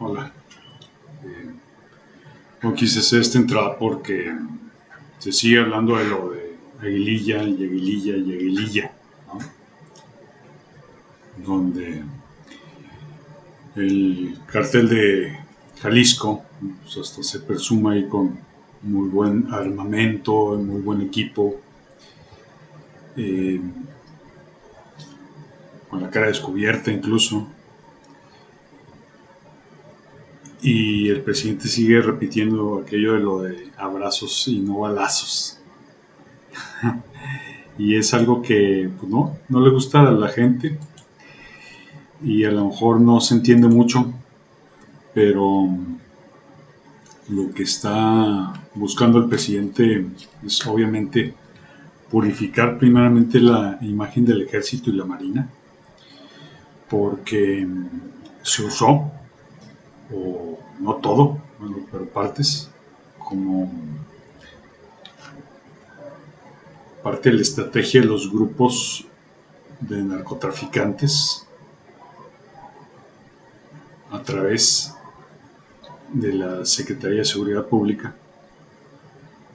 Hola. No quise hacer esta entrada porque se sigue hablando de lo de Aguililla y Aguililla y Aguililla, ¿no? Donde el cártel de Jalisco, pues hasta se presume ahí con muy buen armamento, muy buen equipo, eh, con la cara descubierta incluso, y el presidente sigue repitiendo aquello de lo de abrazos y no balazos. Y es algo que pues no le gusta a la gente y a lo mejor no se entiende mucho, pero lo que está buscando el presidente es obviamente purificar primeramente la imagen del ejército y la marina, porque se usó, o no todo, bueno, pero partes, como parte de la estrategia de los grupos de narcotraficantes a través de la Secretaría de Seguridad Pública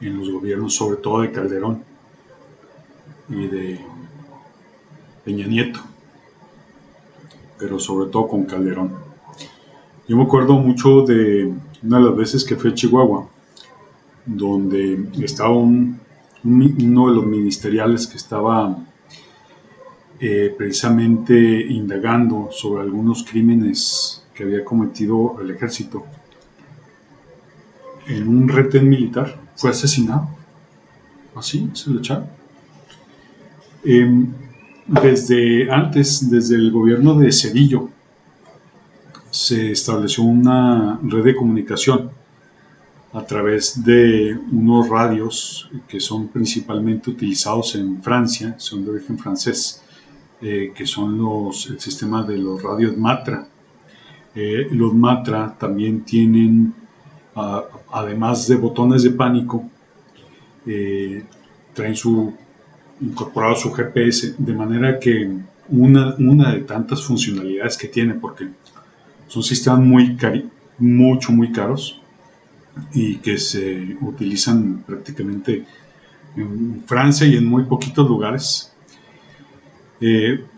en los gobiernos, sobre todo de Calderón y de Peña Nieto, pero sobre todo con Calderón. Yo me acuerdo mucho de una de las veces que fui a Chihuahua, donde estaba uno de los ministeriales que estaba precisamente indagando sobre algunos crímenes que había cometido el ejército. En un retén militar fue asesinado, así se lo echaron. Desde antes, desde el gobierno de Cedillo, se estableció una red de comunicación a través de unos radios que son principalmente utilizados en Francia, son de origen francés, que son el sistema de los radios Matra. Los Matra también tienen, además de botones de pánico, traen incorporado su GPS, de manera que una de tantas funcionalidades que tiene, porque son sistemas muy caros y que se utilizan prácticamente en Francia y en muy poquitos lugares,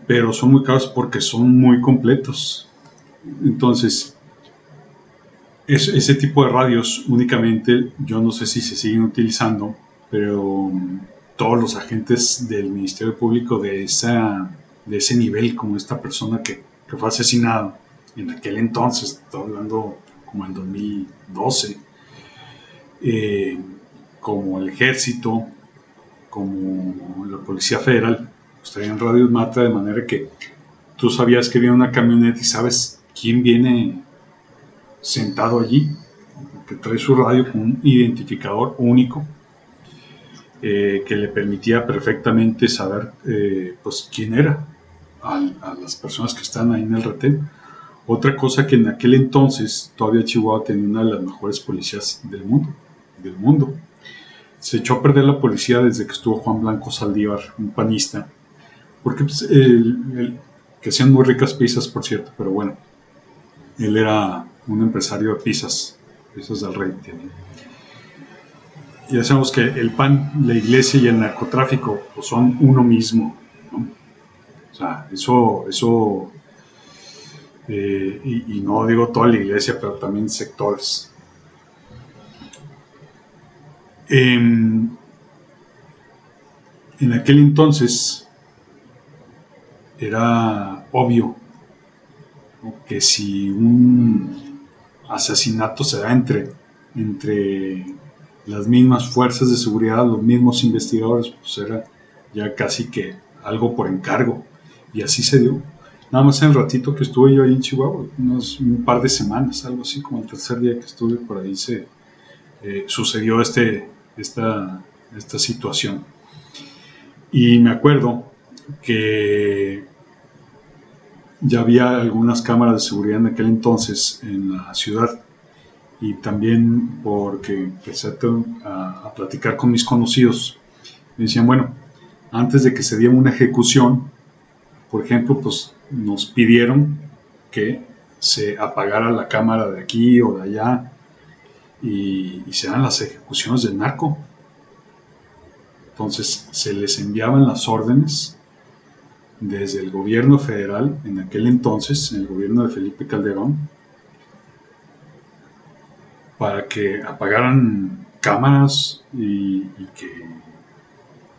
pero son muy caros porque son muy completos. Entonces, ese tipo de radios únicamente, yo no sé si se siguen utilizando, pero todos los agentes del Ministerio Público de ese nivel, como esta persona que fue asesinado en aquel entonces, estoy hablando como en 2012, como el ejército, como la Policía Federal, pues traían radios Matra, de manera que tú sabías que viene una camioneta y sabes quién viene sentado allí, que trae su radio con un identificador único, que le permitía perfectamente saber pues quién era a las personas que están ahí en el retén. Otra cosa, que en aquel entonces todavía Chihuahua tenía una de las mejores policías del mundo. Se echó a perder la policía desde que estuvo Juan Blanco Saldívar, un panista, porque pues, que hacían muy ricas pizzas, por cierto, pero bueno, él era un empresario de pizzas del rey. Y ya sabemos que el PAN, la iglesia y el narcotráfico pues, son uno mismo, ¿no? O sea, eso y no digo toda la iglesia, pero también sectores. En aquel entonces era obvio, ¿no?, que si un asesinato se da entre las mismas fuerzas de seguridad, los mismos investigadores, pues era ya casi que algo por encargo. Y así se dio. Nada más en el ratito que estuve yo ahí en Chihuahua, un par de semanas, algo así, como el tercer día que estuve por ahí, sucedió esta situación. Y me acuerdo que ya había algunas cámaras de seguridad en aquel entonces en la ciudad, y también porque empecé a platicar con mis conocidos. Me decían, bueno, antes de que se diera una ejecución, por ejemplo, pues nos pidieron que se apagara la cámara de aquí o de allá y se dan las ejecuciones del narco. Entonces se les enviaban las órdenes desde el gobierno federal, en aquel entonces, en el gobierno de Felipe Calderón, para que apagaran cámaras y que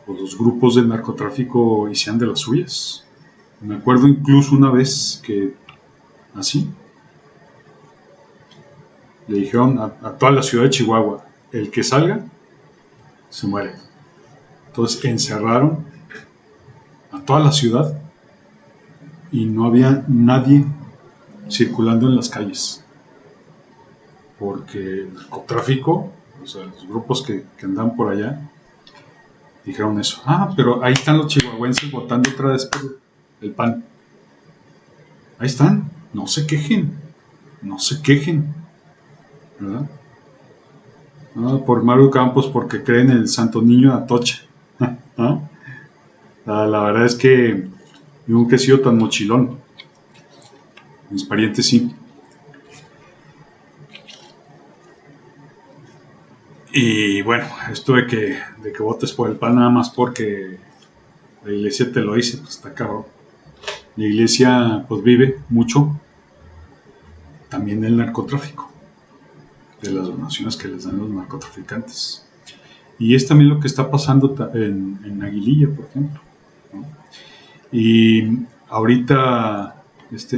pues, los grupos de narcotráfico hicieran de las suyas. Me acuerdo incluso una vez que así le dijeron a toda la ciudad de Chihuahua, el que salga se muere. Entonces encerraron a toda la ciudad y no había nadie circulando en las calles, porque el narcotráfico, o sea, los grupos que andan por allá, dijeron eso. Ah, pero ahí están los chihuahuenses votando otra vez por el PAN. Ahí están, no se quejen, ¿verdad? No, por Mario Campos porque creen en el Santo Niño de Atocha. ¿No? La verdad es que yo nunca he sido tan mochilón. Mis parientes sí. Y bueno, esto de que votes por el PAN nada más porque la iglesia te lo dice, pues está cabrón. La iglesia pues vive mucho también del narcotráfico, de las donaciones que les dan los narcotraficantes. Y es también lo que está pasando en Aguililla, por ejemplo, ¿no? Y ahorita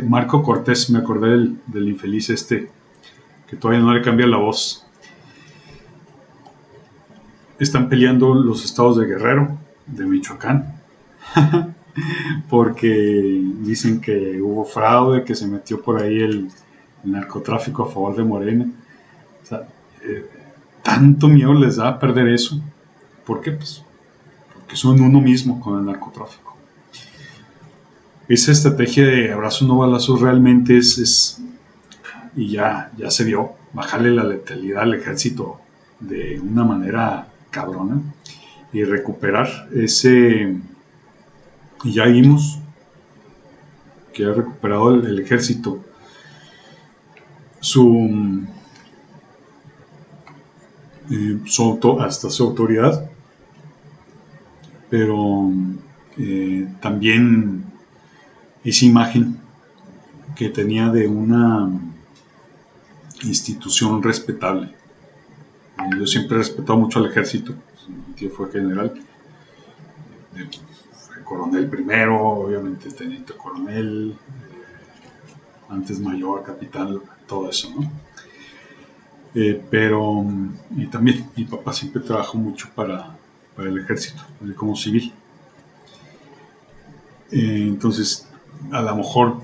Marco Cortés, me acordé del infeliz que todavía no le cambia la voz. Están peleando los estados de Guerrero, de Michoacán, porque dicen que hubo fraude, que se metió por ahí el narcotráfico a favor de Morena. O sea, tanto miedo les da a perder eso. ¿Por qué? Pues porque son uno mismo con el narcotráfico. Esa estrategia de abrazos no balazos realmente y ya se vio, bajarle la letalidad al ejército de una manera cabrona y recuperar ese. Y ya vimos que ha recuperado el ejército hasta su autoridad, pero también esa imagen que tenía de una institución respetable. Yo siempre he respetado mucho al ejército. Mi tío fue general, fue coronel primero, obviamente teniente coronel, antes mayor, capitán, todo eso, ¿no? Pero, y también mi papá siempre trabajó mucho para el ejército, como civil. Entonces, a lo mejor,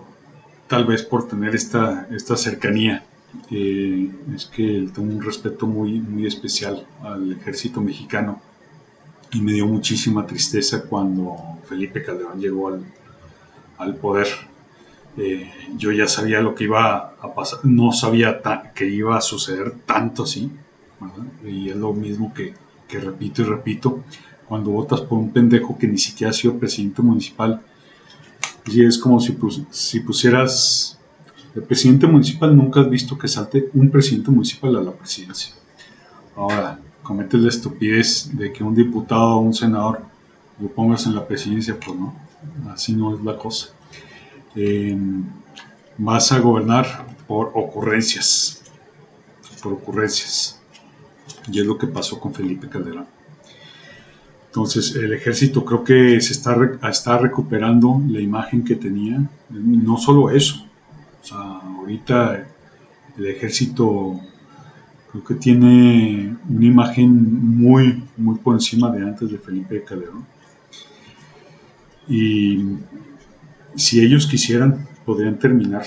tal vez por tener esta cercanía, es que tengo un respeto muy, muy especial al ejército mexicano y me dio muchísima tristeza cuando Felipe Calderón llegó al poder. Yo ya sabía lo que iba a pasar, no sabía que iba a suceder tanto así, ¿verdad? Y es lo mismo que repito y repito, cuando votas por un pendejo que ni siquiera ha sido presidente municipal, y es como si pusieras el presidente municipal. Nunca has visto que salte un presidente municipal a la presidencia. Ahora, cometes la estupidez de que un diputado o un senador lo pongas en la presidencia, pues no, así no es la cosa. Vas a gobernar por ocurrencias, y es lo que pasó con Felipe Calderón. Entonces el ejército creo que se está recuperando la imagen que tenía. No solo eso, o sea, ahorita el ejército creo que tiene una imagen muy, muy por encima de antes de Felipe Calderón. Y si ellos quisieran, podrían terminar,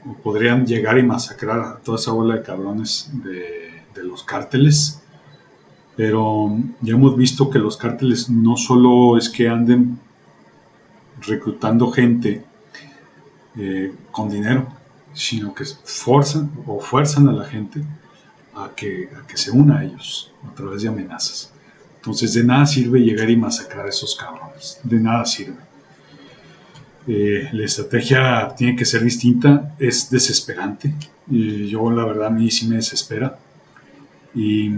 o podrían llegar y masacrar a toda esa bola de cabrones de los cárteles. Pero ya hemos visto que los cárteles no solo es que anden reclutando gente con dinero, sino que fuerzan a la gente a que se una a ellos a través de amenazas. Entonces de nada sirve llegar y masacrar a esos cabrones, de nada sirve. La estrategia tiene que ser distinta, es desesperante. Yo la verdad a mí sí me desespera. Y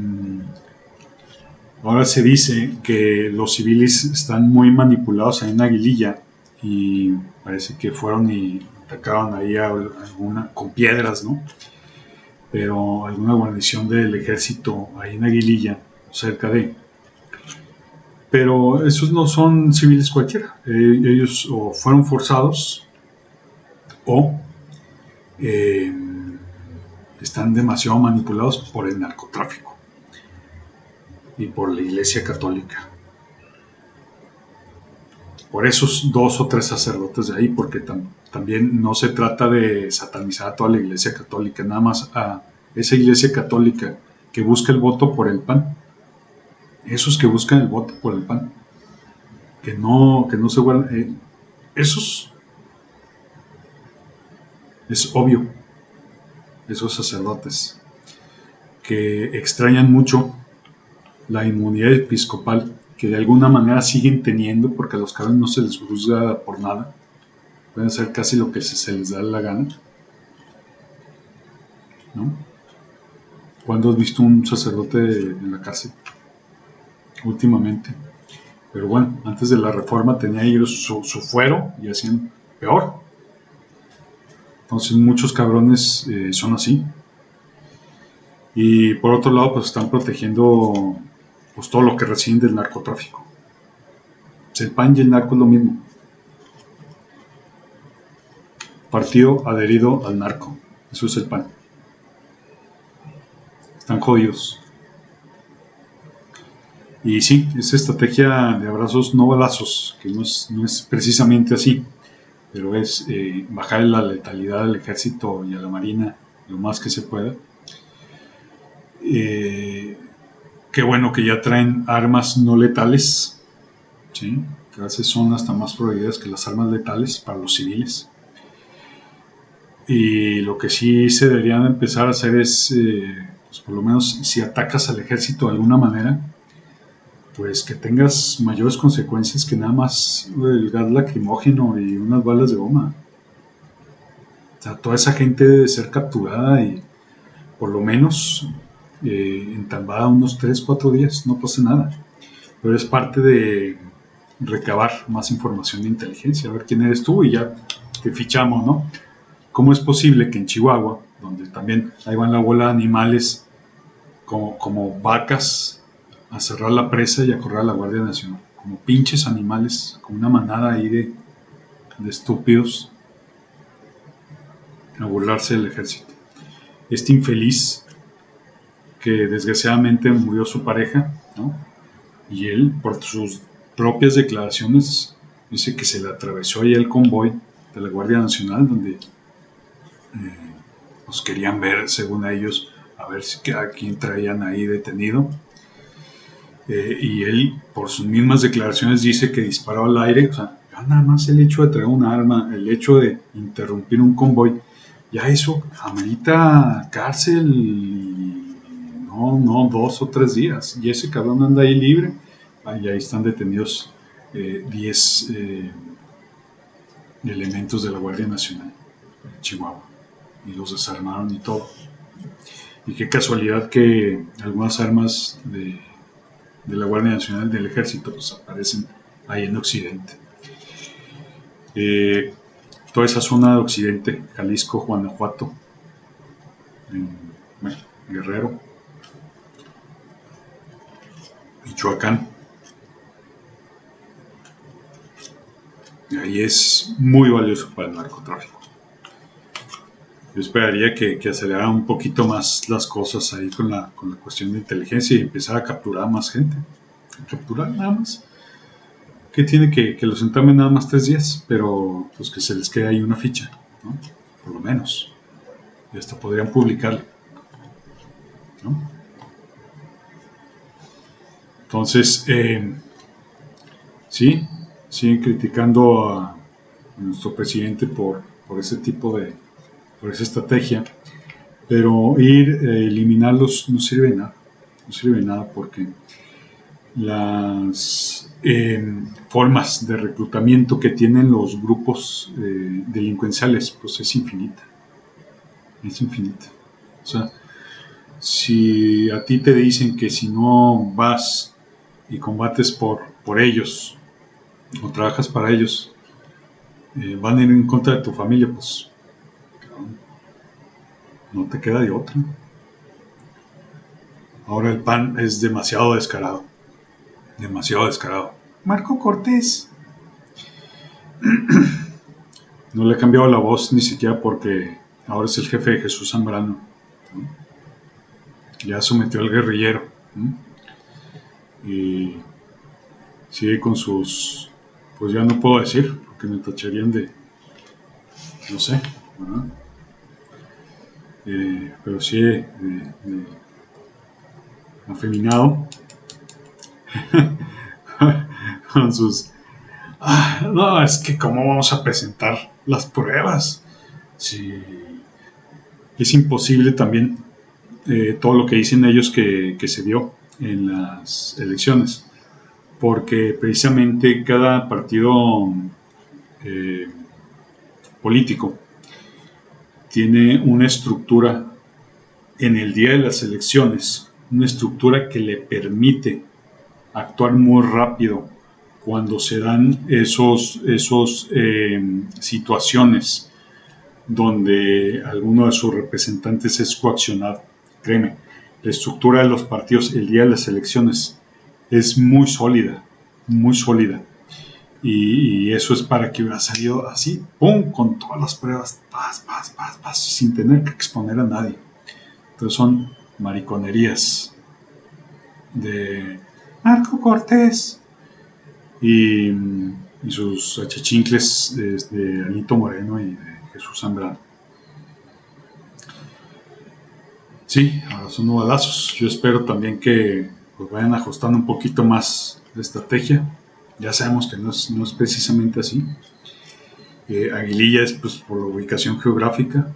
ahora se dice que los civiles están muy manipulados ahí en Aguililla y parece que fueron y atacaron ahí a alguna con piedras, ¿no? Pero alguna guarnición del ejército ahí en Aguililla, cerca de. Pero esos no son civiles cualquiera. Ellos o fueron forzados o eh, están demasiado manipulados por el narcotráfico y por la Iglesia Católica. Por esos 2 o 3 sacerdotes de ahí, porque también no se trata de satanizar a toda la Iglesia Católica, nada más a esa Iglesia Católica que busca el voto por el PAN. Esos que buscan el voto por el PAN, que no se guardan, esos es obvio, esos sacerdotes que extrañan mucho la inmunidad episcopal que de alguna manera siguen teniendo, porque a los cabrones no se les juzga por nada, pueden hacer casi lo que se les da la gana, ¿no? ¿Cuándo has visto un sacerdote en la cárcel? Últimamente. Pero bueno, antes de la reforma tenía ellos su fuero y hacían peor. Entonces muchos cabrones son así. Y por otro lado, pues están protegiendo pues todo lo que reciben del narcotráfico. Pues el PAN y el narco es lo mismo. Partido adherido al narco. Eso es el PAN. Están jodidos. Y sí, esa estrategia de abrazos no balazos, que no es precisamente así, pero es bajar la letalidad al ejército y a la marina lo más que se pueda. Qué bueno que ya traen armas no letales, ¿sí? Que a veces son hasta más prohibidas que las armas letales para los civiles. Y lo que sí se deberían empezar a hacer es, pues por lo menos si atacas al ejército de alguna manera, pues que tengas mayores consecuencias que nada más el gas lacrimógeno y unas balas de goma. O sea, toda esa gente debe ser capturada y por lo menos entambada unos 3 o 4 días, no pasa nada. Pero es parte de recabar más información de inteligencia, a ver quién eres tú y ya te fichamos, ¿no? ¿Cómo es posible que en Chihuahua, donde también ahí van la bola de animales como vacas, a cerrar la presa y a correr a la Guardia Nacional, como pinches animales, como una manada ahí de estúpidos, a burlarse del ejército? Este infeliz que desgraciadamente murió su pareja, ¿no? Y él, por sus propias declaraciones, dice que se le atravesó ahí el convoy de la Guardia Nacional, donde nos querían ver, según ellos, a ver si a quién traían ahí detenido. Y él, por sus mismas declaraciones, dice que disparó al aire. O sea, nada más el hecho de traer un arma, el hecho de interrumpir un convoy, ya eso amerita cárcel, no 2 o 3 días. Y ese cabrón anda ahí libre. Y ahí están detenidos 10 elementos de la Guardia Nacional en Chihuahua. Y los desarmaron y todo. Y qué casualidad que algunas armas de la Guardia Nacional del Ejército pues aparecen ahí en Occidente. Toda esa zona de Occidente, Jalisco, Guanajuato, bueno, Guerrero, Michoacán, ahí es muy valioso para el narcotráfico. Yo esperaría que acelerara un poquito más las cosas ahí con la cuestión de inteligencia y empezar a capturar más gente. Capturar nada más. Que tiene que los entamen nada más 3 días, pero pues que se les quede ahí una ficha, ¿no? Por lo menos. Y hasta podrían publicarlo, ¿no? Entonces, sí, siguen criticando a nuestro presidente por ese tipo por esa estrategia, pero eliminarlos no sirve de nada, no sirve de nada porque las formas de reclutamiento que tienen los grupos delincuenciales, pues es infinita. Es infinita. O sea, si a ti te dicen que si no vas y combates por ellos o trabajas para ellos, van a ir en contra de tu familia, pues no te queda de otra. Ahora el PAN es demasiado descarado. Demasiado descarado. Marco Cortés. No le he cambiado la voz ni siquiera porque ahora es el jefe de Jesús Zambrano. Ya sometió al guerrillero. Y sigue con sus... Pues ya no puedo decir, porque me tacharían de... No sé. Pero sí de afeminado. Con sus... no, es que cómo vamos a presentar las pruebas. Sí. Es imposible también todo lo que dicen ellos que se dio en las elecciones, porque precisamente cada partido político tiene una estructura en el día de las elecciones, una estructura que le permite actuar muy rápido cuando se dan esos situaciones donde alguno de sus representantes es coaccionado. Créeme, la estructura de los partidos el día de las elecciones es muy sólida, muy sólida. Y eso es para que hubiera salido así, ¡pum!, con todas las pruebas, sin tener que exponer a nadie. Entonces son mariconerías de Marco Cortés y sus achichincles de Alito Moreno y de Jesús Zambrano. Sí, ahora son balazos. Yo espero también que pues, vayan ajustando un poquito más la estrategia. Ya sabemos que no es precisamente así. Aguililla es pues, por la ubicación geográfica.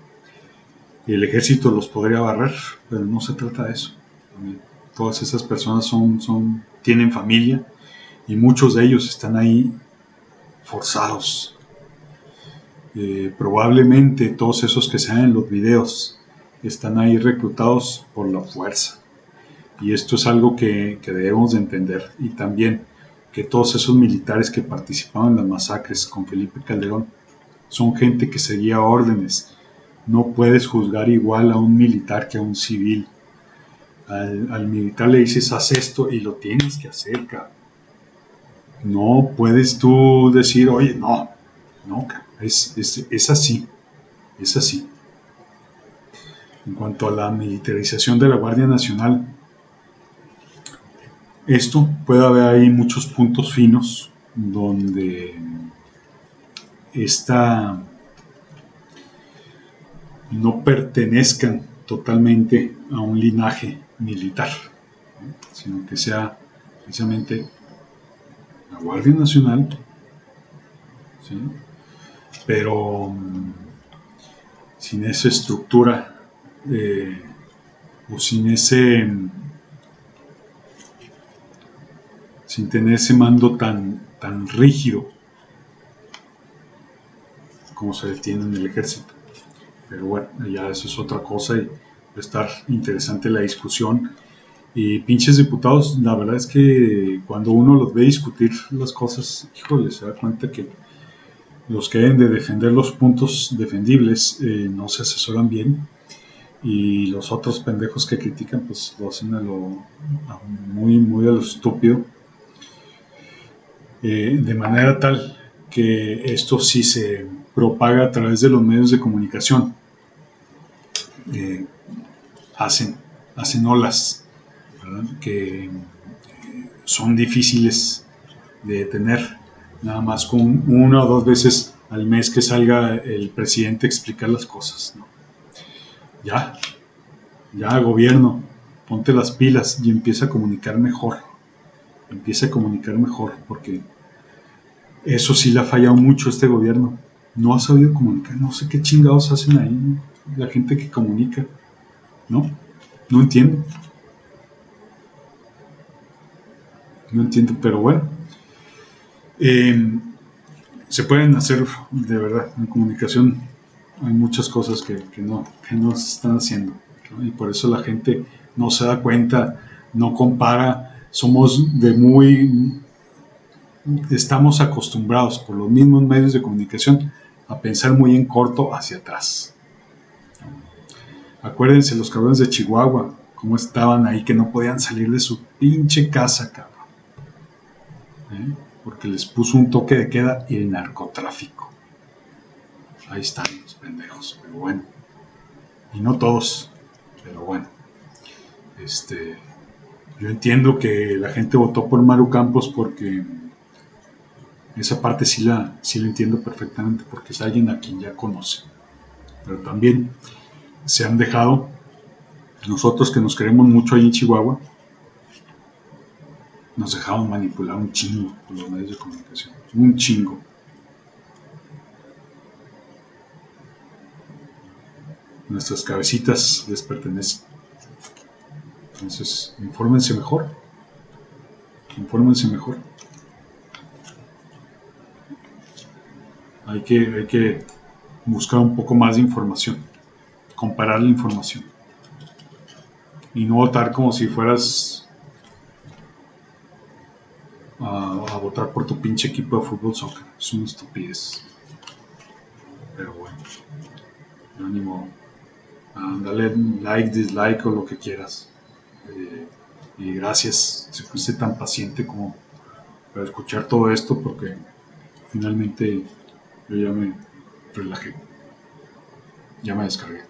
El ejército los podría barrer, pero no se trata de eso. Todas esas personas tienen familia y muchos de ellos están ahí forzados. Probablemente todos esos que se ven en los videos están ahí reclutados por la fuerza. Y esto es algo que debemos de entender. Y también que todos esos militares que participaban en las masacres con Felipe Calderón son gente que seguía órdenes. No puedes juzgar igual a un militar que a un civil. Al militar le dices, haz esto y lo tienes que hacer, cabrón. No puedes tú decir, oye, no, es así, es así. En cuanto a la militarización de la Guardia Nacional, esto puede haber ahí muchos puntos finos donde no pertenezcan totalmente a un linaje militar, sino que sea precisamente la Guardia Nacional, ¿sí? Pero sin esa estructura o sin tener ese mando tan rígido como se tiene en el ejército. Pero bueno, ya eso es otra cosa y va a estar interesante la discusión. Y pinches diputados, la verdad es que cuando uno los ve discutir las cosas, híjole, se da cuenta que los que deben de defender los puntos defendibles no se asesoran bien, y los otros pendejos que critican pues lo hacen muy a lo estúpido, de manera tal que esto sí se propaga a través de los medios de comunicación. Hacen olas, ¿verdad?, que son difíciles de detener. Nada más con una o dos veces al mes que salga el presidente a explicar las cosas, ¿no? Ya gobierno, ponte las pilas y empieza a comunicar mejor. Porque eso sí le ha fallado mucho a este gobierno. No ha sabido comunicar, no sé qué chingados hacen ahí, ¿no?, la gente que comunica, ¿no? No entiendo. No entiendo, pero bueno. Eh, Se pueden hacer, de verdad, en comunicación hay muchas cosas que no se están haciendo, ¿no? Y por eso la gente no se da cuenta, no compara, somos de muy, estamos acostumbrados por los mismos medios de comunicación a pensar muy en corto hacia atrás. Acuérdense los cabrones de Chihuahua, cómo estaban ahí, que no podían salir de su pinche casa, cabrón. ¿Eh? Porque les puso un toque de queda y el narcotráfico. Ahí están los pendejos, pero bueno. Y no todos, pero bueno. Este, yo entiendo que la gente votó por Maru Campos porque esa parte sí la entiendo perfectamente, porque es alguien a quien ya conoce. Pero también se han dejado, nosotros que nos queremos mucho ahí en Chihuahua, nos dejamos manipular un chingo por los medios de comunicación. Un chingo. Nuestras cabecitas les pertenecen. Entonces, infórmense mejor. Infórmense mejor. Hay que buscar un poco más de información. Comparar la información. Y no votar como si fueras a votar por tu pinche equipo de fútbol soccer. Es una estupidez. Pero bueno, ánimo. Dale like, dislike o lo que quieras. Y gracias si fuiste tan paciente como para escuchar todo esto, porque finalmente yo ya me relajé, ya me descargué.